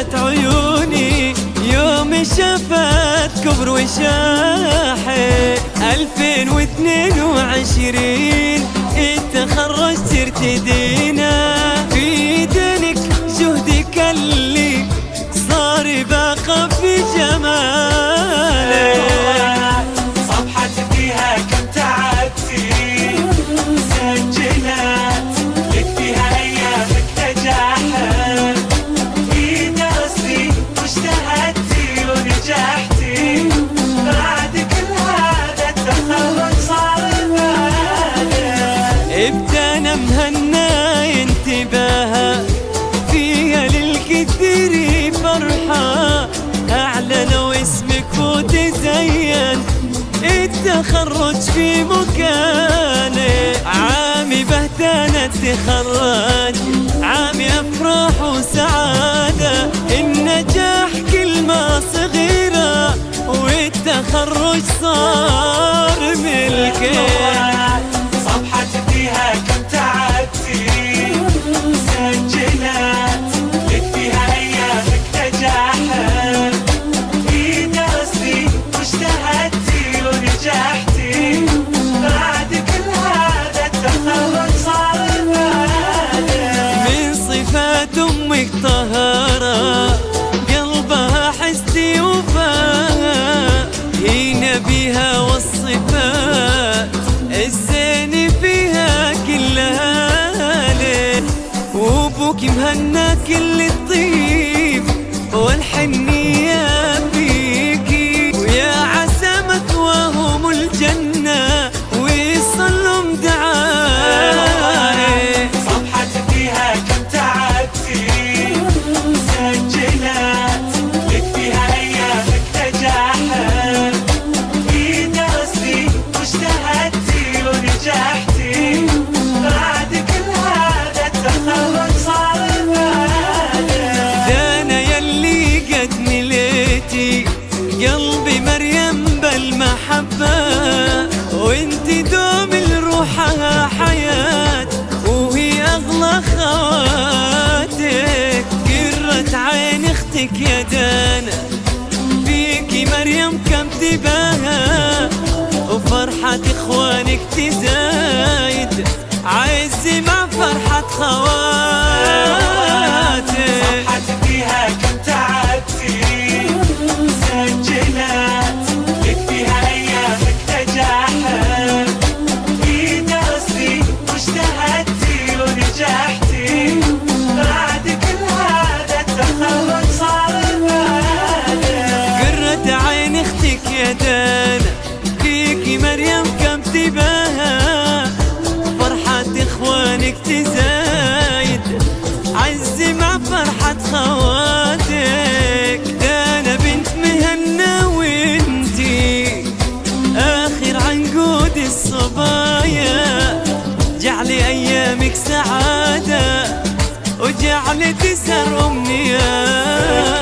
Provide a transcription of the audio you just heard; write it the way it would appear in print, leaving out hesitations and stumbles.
فرحت عيوني يوم شافت كبر وشاحي. 2022 اتخرجت ارتدينا في دينك جهدك اللي صار باقى في جمالك. صفحة فيها كم تعبتي سجلت لك فيها ايامك نجاحك. في درستي واجتهدتي ونجحتي بعد كل هذا التخرج صار بالك. ابتنا مهنا انتباها فيها للكثير فرحة. اعلنوا اسمك وتزين التخرج في مكانه. عامي بهتانة تخرج عامي افراح وسعادة. النجاح كلمة صغيرة والتخرج صار ملكك. صفحة فيها كم تعبتي سجلت لك فيها ايامك نجاحك. في درستي واجتهدتي ونجحتي بعد كل هذا التخرج صار بالك. من صفات امك طهارة قلبها حسي وفاء. هي نبيها والصفات الزين فيها كلها ليه. وابوك مهنا كل الطيب والحنية فيكي. ويا عسى مثواهم الجنة ويصلهم دعاء. صفحة فيها كم تعبتي سجلت لك فيها ايامك نجاحك. في درستي واجتهدتي ونجحتي بعد كل هذا التخرج صار بالك. دانا يلي قد مليتي قلبي مريم بالمحبة. وانت دوم لروحها حياة وهي اغلى خواتك. قرة عين اختك يا دانا فيكي مريم كم تباها. وفرحة اخوانك تزايد عزي مع فرحة خواتك. صفحة فيها كم تعبتي سجلت لك فيها ايامك نجاحك. في درستي واجتهدتي ونجحتي بعد كل هذا التخرج صار بالك. قرة عين اختك يا دانا فيكي مريم كم تباها. فرحة اخوانك تزايد عزي مع فرحة خواتك. دانا بنت مهنا وانتي اخر عنقود الصبايا. جعلي ايامك سعادة وجعلي تسر امنيات.